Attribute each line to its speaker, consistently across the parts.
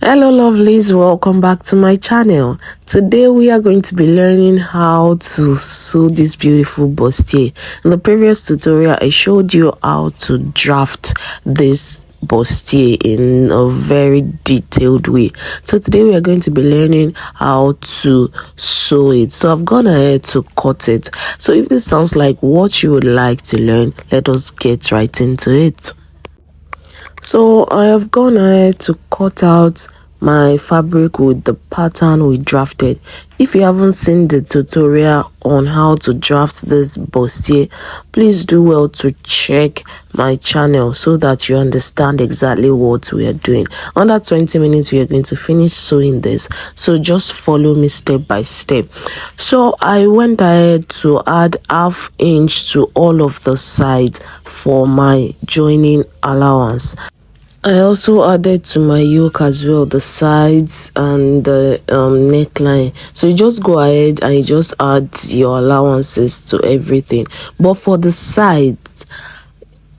Speaker 1: Hello lovelies, welcome back to my channel. Today we are going to be learning how to sew this beautiful bustier. In the previous tutorial I showed you how to draft this bustier in a very detailed way. So today we are going to be learning how to sew it. So I've gone ahead to cut it. So if this sounds like what you would like to learn, let us get right into it. So I have gone ahead to cut out my fabric with the pattern we drafted. If you haven't seen the tutorial on how to draft this bustier, please do well to check my channel so that you understand exactly what we are doing. Under 20 minutes we are going to finish sewing this, so just follow me step by step. So I went ahead to add ½ inch to all of the sides for my joining allowance. I also added to my yoke as well the sides and the neckline. So you just go ahead and you just add your allowances to everything, but for the sides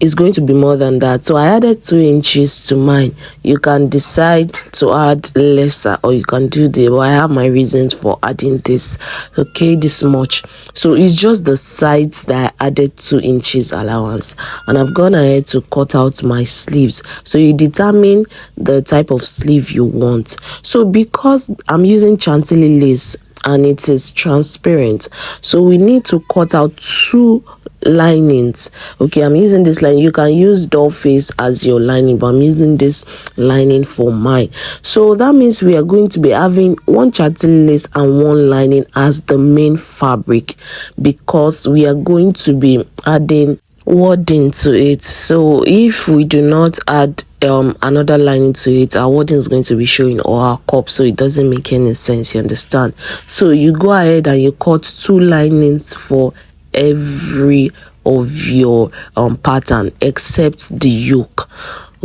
Speaker 1: it's going to be more than that. So I added 2 inches to mine. You can decide to add lesser or you can do the, but I have my reasons for adding this, okay, this much. So it's just the sides that I added 2 inches allowance, and I've gone ahead to cut out my sleeves. So you determine the type of sleeve you want. So because I'm using chantilly lace and it is transparent, so we need to cut out 2 linings. Okay, I'm using this line. You can use doll face as your lining, but I'm using this lining for mine. So that means we are going to be having 1 chantilly lace and 1 lining as the main fabric, because we are going to be adding wadding to it. So if we do not add another lining to it, our wadding is going to be showing or our cup, so it doesn't make any sense, you understand? So you go ahead and you cut 2 linings for every of your pattern except the yoke,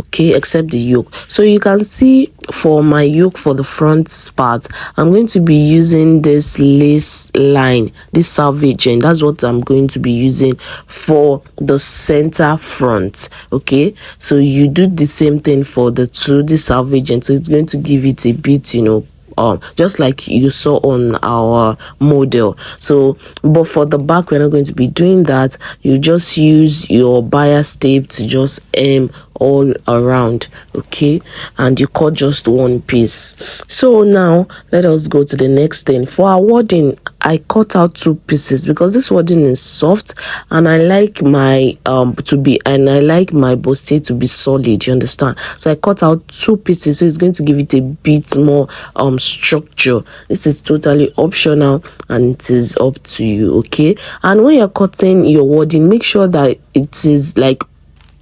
Speaker 1: okay, except the yoke. So you can see for my yoke, for the front part, I'm going to be using this lace line, this salvage, and that's what I'm going to be using for the center front. Okay, so you do the same thing for the this salvage, and so it's going to give it a bit, you know, just like you saw on our model. So but for the back we're not going to be doing that. You just use your bias tape to just hem all around, okay, and you cut just 1 piece. So now let us go to the next thing. For our wadding, I cut out 2 pieces because this wadding is soft and I like my I like my bustier to be solid, you understand? So I cut out 2 pieces, so it's going to give it a bit more structure. This is totally optional and it is up to you, okay? And when you're cutting your wadding, make sure that it is like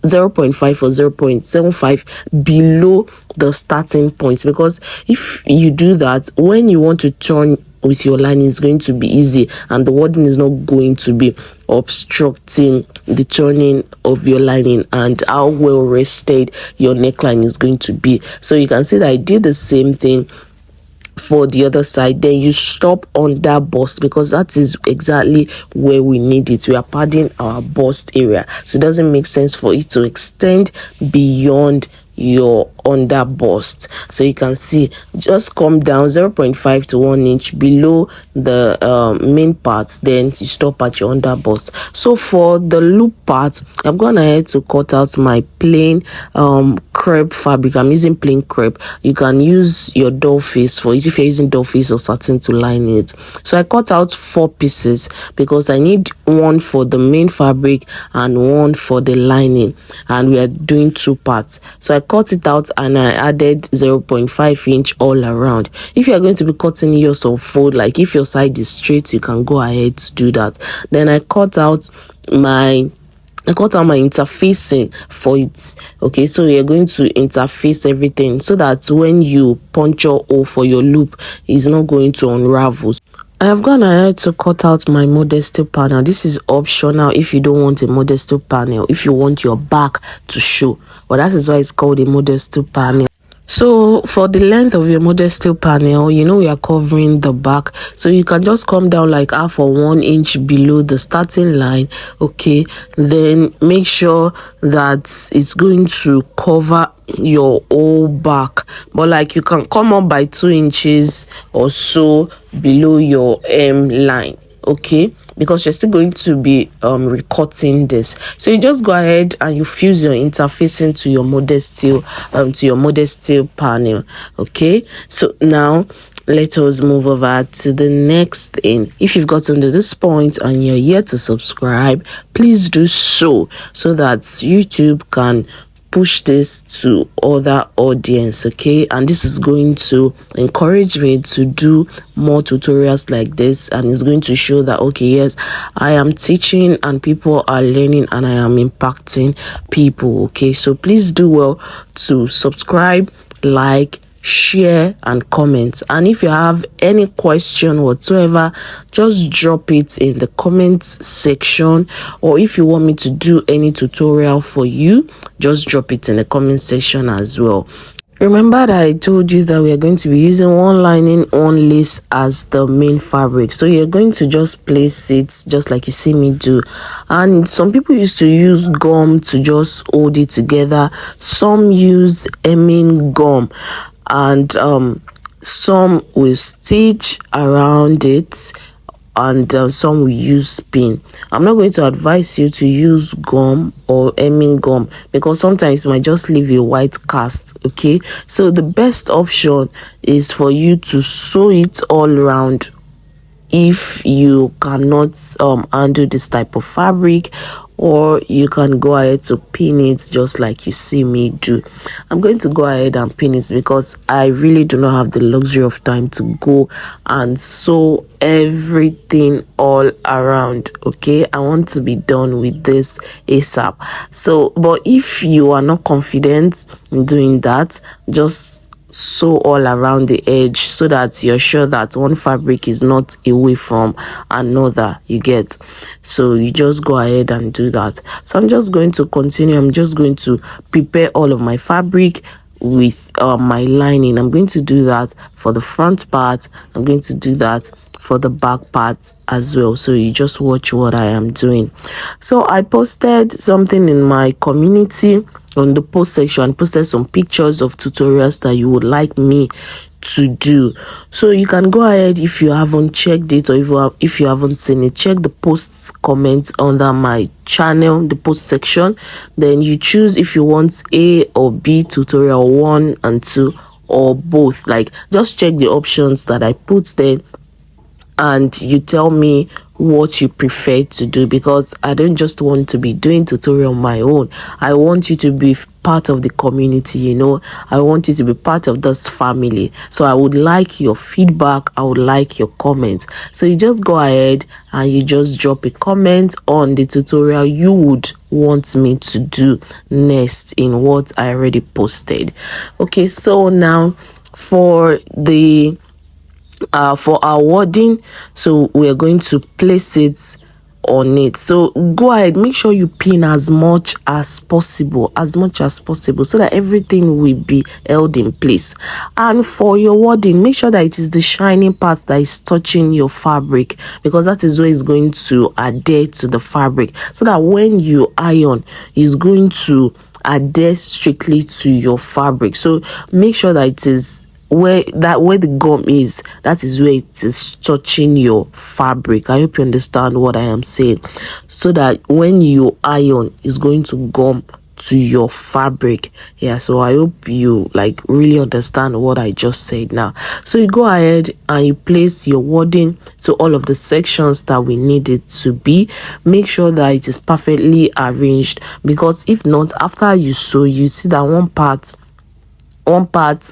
Speaker 1: 0.5 or 0.75 below the starting point, because if you do that, when you want to turn with your lining, it's going to be easy and the wadding is not going to be obstructing the turning of your lining and how well rested your neckline is going to be. So you can see that I did the same thing for the other side. Then you stop on that bust, because that is exactly where we need it. We are padding our bust area, so it doesn't make sense for it to extend beyond your under bust. So you can see, just come down 0.5 to 1 inch below the main part, then you stop at your under bust. So for the loop part, I've gone ahead to cut out my plain crepe fabric. I'm using plain crepe. You can use your doll face for it if you're using doll face or satin to line it. So I cut out 4 pieces because I need 1 for the main fabric and 1 for the lining, and we are doing 2 parts. So I cut it out and I added 0.5 inch all around. If you are going to be cutting yours on fold, like if your side is straight, you can go ahead to do that. Then I cut out my interfacing for it. Okay, so you're going to interface everything so that when you puncture hole for your loop, it's not going to unravel. I have gone ahead to cut out my modesty panel. This is optional if you don't want a modesty panel, if you want your back to show, but that is why it's called a modesty panel. So for the length of your model steel panel, we are covering the back, so you can just come down like half or 1 inch below the starting line. Okay, then make sure that it's going to cover your whole back, but like you can come up by 2 inches or so below your line. Okay, because you're still going to be recutting this, so you just go ahead and you fuse your interfacing to your model steel panel. Okay, so now let us move over to the next thing. If you've gotten to this point and you're yet to subscribe, please do so that YouTube can push this to other audience. Okay, and this is going to encourage me to do more tutorials like this, and it's going to show that okay, yes, I am teaching and people are learning and I am impacting people. Okay, so please do well to subscribe, like, share and comment, and if you have any question whatsoever, just drop it in the comments section, or if you want me to do any tutorial for you, just drop it in the comment section as well. Remember that I told you that we are going to be using one lining, one lace as the main fabric. So you're going to just place it just like you see me do. And some people used to use gum to just hold it together. Some use hemming gum, and some will stitch around it, and some will use pin. I'm not going to advise you to use gum or hemming gum because sometimes it might just leave a white cast. Okay, so the best option is for you to sew it all around if you cannot handle this type of fabric, or you can go ahead to pin it just like you see me do. I'm going to go ahead and pin it because I really do not have the luxury of time to go and sew everything all around. Okay, I want to be done with this ASAP. So but if you are not confident in doing that, just sew all around the edge so that you're sure that one fabric is not away from another, you get. So you just go ahead and do that. So I'm just going to continue. I'm just going to prepare all of my fabric with my lining. I'm going to do that for the front part. I'm going to do that for the back part as well, so you just watch what I am doing. So I posted something in my community on the post section, posted some pictures of tutorials that you would like me to do. So you can go ahead, if you haven't checked it, or if you haven't seen it, check the posts comment under my channel, the post section. Then you choose if you want A or B tutorial 1 and 2, or both. Like, just check the options that I put there and you tell me what you prefer to do, because I don't just want to be doing tutorial on my own. I want you to be part of the community, I want you to be part of this family. So I would like your feedback, I would like your comments. So you just go ahead and you just drop a comment on the tutorial you would want me to do next in what I already posted. Okay, so now for the for our wadding, so we're going to place it on it. So go ahead, make sure you pin as much as possible, so that everything will be held in place. And for your wadding, make sure that it is the shining part that is touching your fabric, because that is where it's going to adhere to the fabric, so that when you iron, it's going to adhere strictly to your fabric. So make sure that it is where the gum is, that is where it is touching your fabric. I hope you understand what I am saying, so that when you iron, it's going to gum to your fabric. Yeah, so I hope you really understand what I just said now. So you go ahead and you place your wadding to all of the sections that we need it to be. Make sure that it is perfectly arranged, because if not, after you sew, you see that one part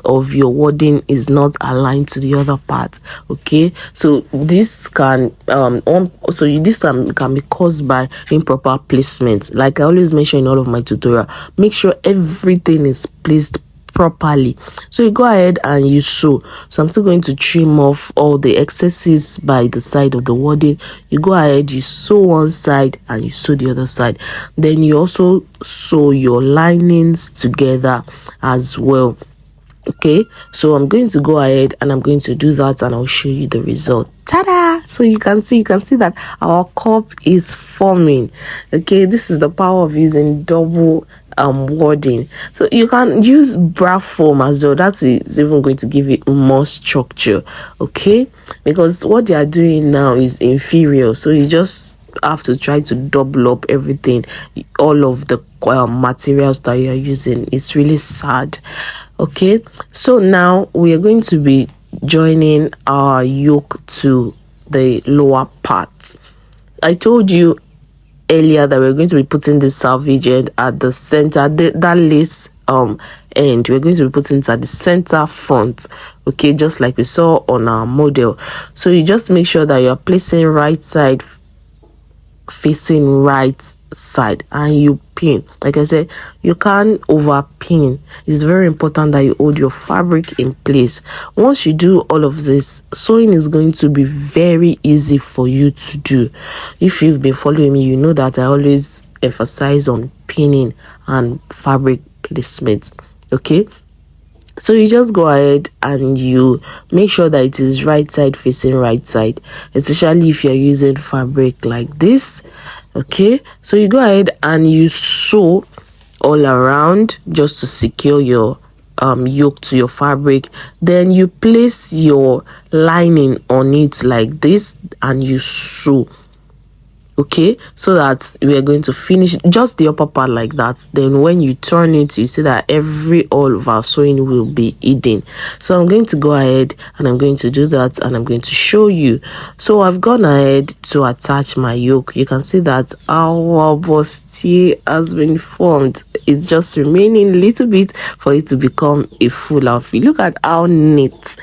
Speaker 1: of your wadding is not aligned to the other part. Okay, so this can can be caused by improper placement. Like I always mention in all of my tutorial, make sure everything is placed properly. So you go ahead and you sew. So I'm still going to trim off all the excesses by the side of the wadding. You go ahead, you sew one side and you sew the other side. Then you also sew your linings together as well. Okay, so I'm going to go ahead and I'm going to do that, and I'll show you the result. Ta-da! So you can see that our cup is forming. Okay, this is the power of using double wadding. So you can use bra foam as well. That is even going to give it more structure. Okay, because what they are doing now is inferior, so you just have to try to double up everything, all of the materials that you are using. It's really sad. Okay, so now we are going to be joining our yoke to the lower part. I told you earlier that we're going to be putting the selvage end at the center, that lace end we're going to be putting it at the center front. Okay, just like we saw on our model. So you just make sure that you're placing right side facing right side, and you pin. Like I said, you can't over pin. It's very important that you hold your fabric in place. Once you do all of this, sewing is going to be very easy for you to do. If you've been following me, you know that I always emphasize on pinning and fabric placement. Okay, so you just go ahead and you make sure that it is right side facing right side, especially if you're using fabric like this. Okay, so you go ahead and you sew all around just to secure your yoke to your fabric. Then you place your lining on it like this and you sew. Okay, so that we are going to finish just the upper part like that. Then when you turn it, you see that all of our sewing will be hidden. So I'm going to go ahead and I'm going to do that, and I'm going to show you. So I've gone ahead to attach my yoke. You can see that our bustier has been formed. It's just remaining a little bit for it to become a full outfit. Look at how neat.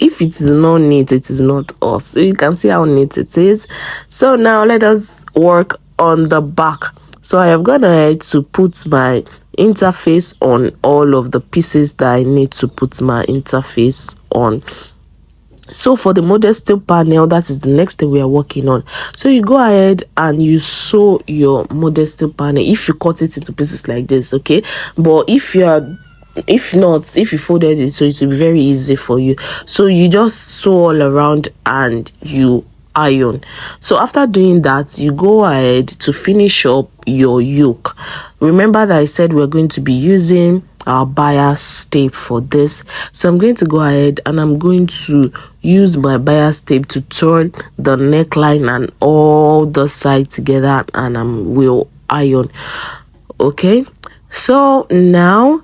Speaker 1: If it is not neat, it is not us. So you can see how neat it is. So now let us work on the back. So I have gone ahead to put my interface on all of the pieces that I need to put my interface on. So for the modesty panel, that is the next thing we are working on. So you go ahead and you sew your modesty panel if you cut it into pieces like this. Okay, but if you folded it, so it will be very easy for you. So you just sew all around and you iron. So after doing that, you go ahead to finish up your yoke. Remember that I said we're going to be using our bias tape for this. So I'm going to go ahead and I'm going to use my bias tape to turn the neckline and all the sides together, and I will iron. Okay, so now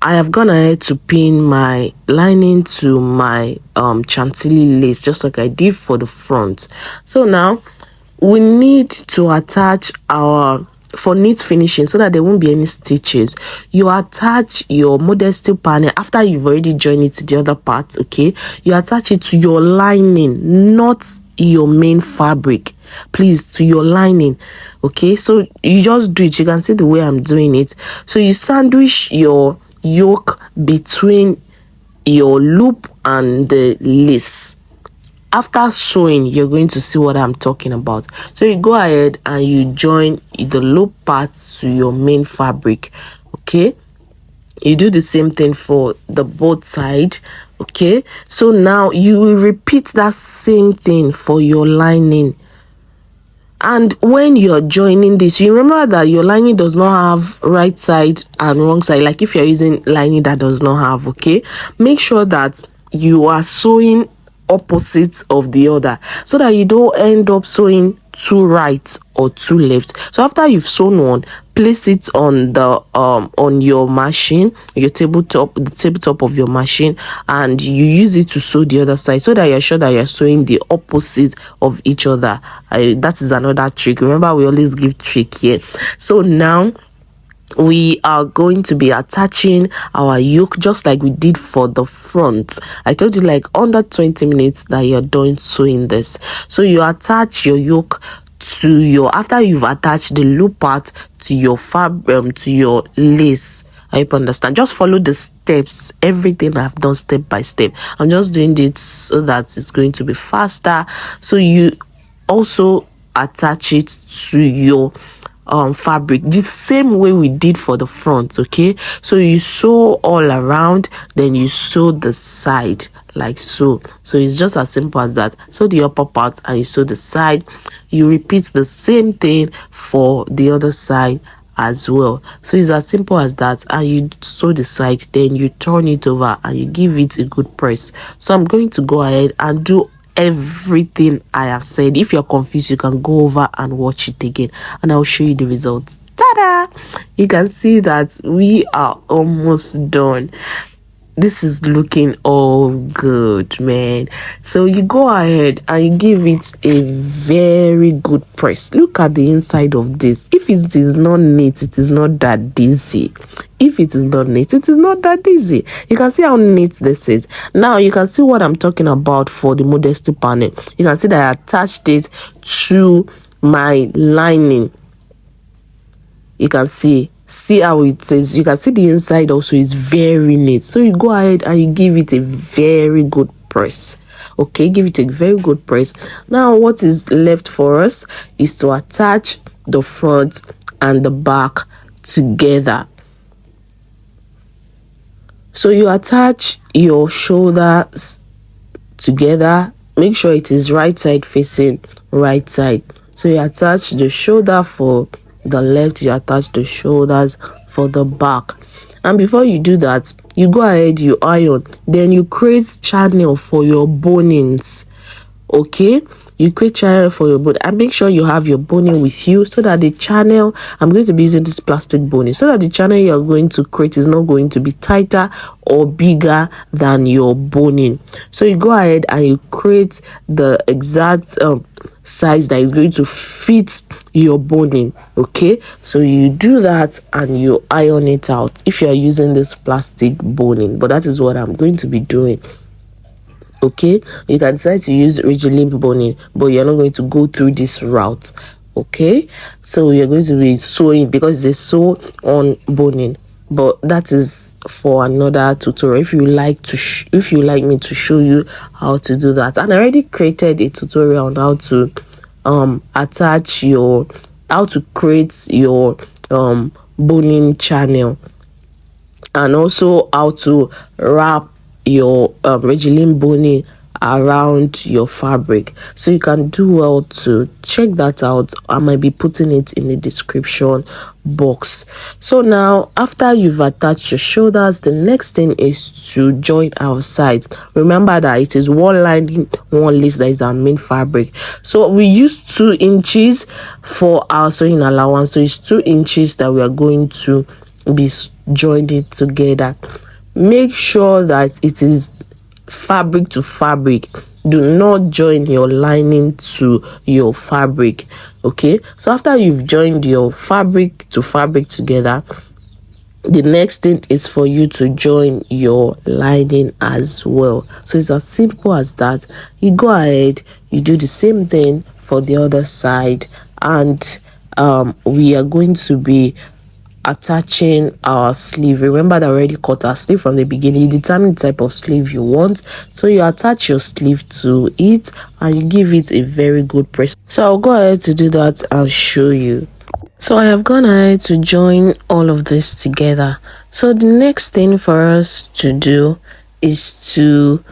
Speaker 1: I have gone ahead to pin my lining to my chantilly lace, just like I did for the front. So now we need to attach our, for neat finishing, so that there won't be any stitches, you attach your modesty panel after you've already joined it to the other part. Okay, you attach it to your lining, not your main fabric, please, to your lining. Okay, so you just do it. You can see the way I'm doing it. So you sandwich your yoke between your loop and the lace. After sewing, you're going to see what I'm talking about. So you go ahead and you join the loop part to your main fabric. Okay, you do the same thing for the both side. Okay, so now you will repeat that same thing for your lining. And when you're joining this, you remember that your lining does not have right side and wrong side. Like if you're using lining that does not have, okay, make sure that you are sewing opposite of the other, so that you don't end up sewing too right or too left. So after you've sewn one, place it on the on your machine, your tabletop, the tabletop of your machine, and you use it to sew the other side, so that you're sure that you're sewing the opposite of each other. That is another trick. Remember, we always give trick here. So now we are going to be attaching our yoke just like we did for the front. I told you, like under 20 minutes that you're done sewing this. So you attach your yoke to your, after you've attached the loop part to your fabric, to your lace. I hope you understand. Just follow the steps, everything I've done step by step. I'm just doing it so that it's going to be faster. So you also attach it to your fabric the same way we did for the front. Okay, so you sew all around, then you sew the side like so. So it's just as simple as that. Sew the upper part and you sew the side. You repeat the same thing for the other side as well. So it's as simple as that, and you sew the side, then you turn it over and you give it a good press. So I'm going to go ahead and do everything I have said. If you're confused, you can go over and watch it again and I'll show you the results. Ta-da! You can see that we are almost done. This is looking all good, man. So you go ahead and you give it a very good press. Look at the inside of this. If it is not neat, it is not that easy. If it is not neat, it is not that easy. You can see how neat this is. Now you can see what I'm talking about for the modesty panel. You can see that I attached it to my lining. You can see how it says. You can see the inside also is very neat. So you go ahead and you give it a very good press. Okay, give it a very good press. Now what is left for us is to attach the front and the back together. So you attach your shoulders together. Make sure it is right side facing right side. So you attach the shoulder for the left, you attach the shoulders for the back. And before you do that, you go ahead, you iron, then you create channel for your bonings. Okay, you create channel for your boning, and make sure you have your boning with you, so that the channel, I'm going to be using this plastic boning, so that the channel you're going to create is not going to be tighter or bigger than your boning. So you go ahead and you create the exact size that is going to fit your boning. Okay, so you do that and you iron it out if you are using this plastic boning, but that is what I'm going to be doing. Okay, you can decide to use rigiline boning, but you're not going to go through this route. Okay, so you're going to be sewing because they sew on boning, but that is for another tutorial. If you like me to show you how to do that, and I already created a tutorial on how to create your boning channel, and also how to wrap your rigiline boning around your fabric. So you can do well to check that out. I might be putting it in the description box. So now, after you've attached your shoulders, the next thing is to join our sides. Remember that it is one lining, one lace that is our main fabric. So we use 2 inches for our sewing allowance. So it's 2 inches that we are going to be joining together. Make sure that it is fabric to fabric. Do not join your lining to your fabric. Okay, so after you've joined your fabric to fabric together, the next thing is for you to join your lining as well. So it's as simple as that. You go ahead, you do the same thing for the other side, and we are going to be attaching our sleeve. Remember that I already cut our sleeve from the beginning. You determine the type of sleeve you want, so you attach your sleeve to it and you give it a very good press. So I'll go ahead to do that and show you. So I have gone ahead to join all of this together. So the next thing for us to do is to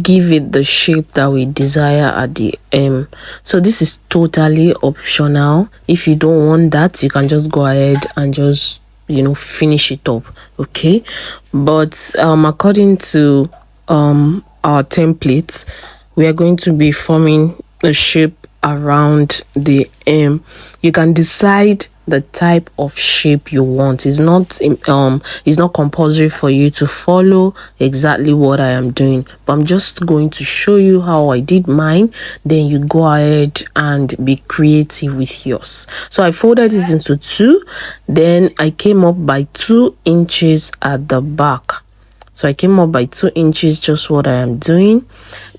Speaker 1: give it the shape that we desire at the hem. So this is totally optional. If you don't want that, you can just go ahead and just finish it up. Okay, but according to our templates, we are going to be forming a shape around the hem. You can decide the type of shape you want. It's not compulsory for you to follow exactly what I am doing, but I'm just going to show you how I did mine. Then you go ahead and be creative with yours. So I folded it into 2, then I came up by 2 inches at the back. So I came up by 2 inches, just what I am doing,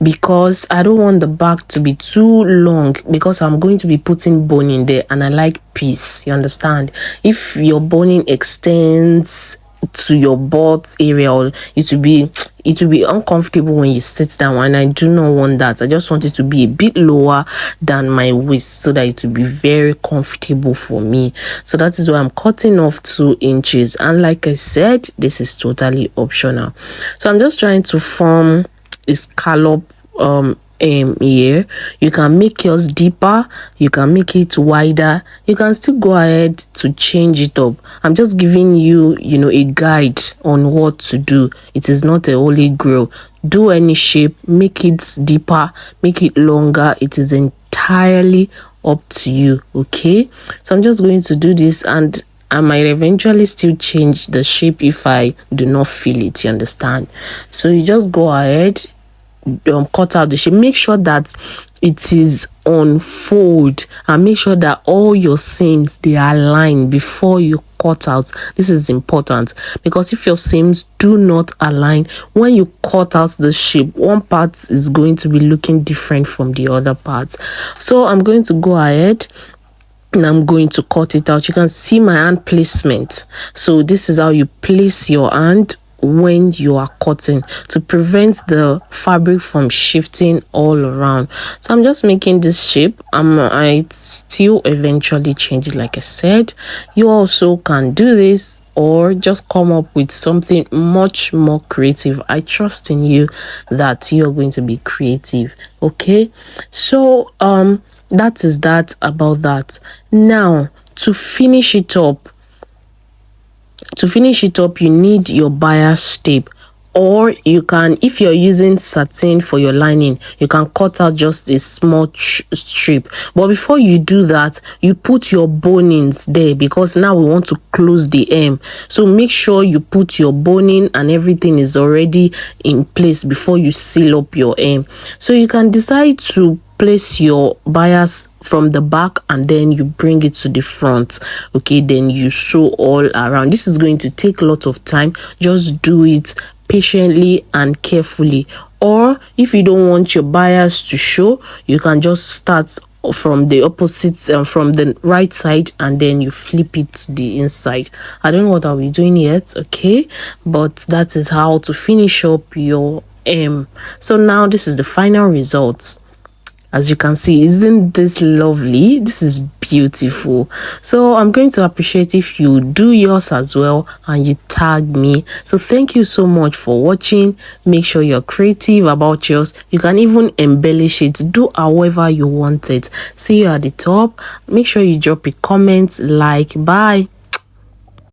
Speaker 1: because I don't want the back to be too long, because I'm going to be putting boning there and I like peace. You understand? If your boning extends to your butt area, or it will be uncomfortable when you sit down, and I do not want that. I just want it to be a bit lower than my waist so that it will be very comfortable for me. So that is why I'm cutting off 2 inches, and like I said, this is totally optional. So I'm just trying to form a scallop here. You can make yours deeper, you can make it wider, you can still go ahead to change it up. I'm just giving you a guide on what to do. It is not a holy grail. Do any shape, make it deeper, make it longer. It is entirely up to you. Okay, so I'm just going to do this, and I might eventually still change the shape if I do not feel it, you understand? So you just go ahead, cut out the shape. Make sure that it is on fold, and make sure that all your seams, they are aligned before you cut out. This is important, because if your seams do not align, when you cut out the shape, one part is going to be looking different from the other parts. So I'm going to go ahead and I'm going to cut it out. You can see my hand placement. So this is how you place your hand when you are cutting, to prevent the fabric from shifting all around. So I'm just making this shape. I still eventually change it, like I said. You also can do this, or just come up with something much more creative. I trust in you that you're going to be creative. Okay, so that is that about that. Now, to finish it up, you need your bias tape, or you can, if you're using satin for your lining, you can cut out just a small strip. But before you do that, you put your bonings there, because now we want to close the hem. So make sure you put your boning and everything is already in place before you seal up your hem. So you can decide to place your bias from the back and then you bring it to the front. Okay, then you sew all around. This is going to take a lot of time. Just do it patiently and carefully. Or if you don't want your bias to show, you can just start from the opposite, from the right side, and then you flip it to the inside. I don't know what I'll be doing yet, okay, but that is how to finish up your hem. So now this is the final result. As you can see, isn't this lovely? This is beautiful. So I'm going to appreciate if you do yours as well and you tag me. So thank you so much for watching. Make sure you're creative about yours. You can even embellish it, do however you want it. See you at the top. Make sure you drop a comment, like. Bye.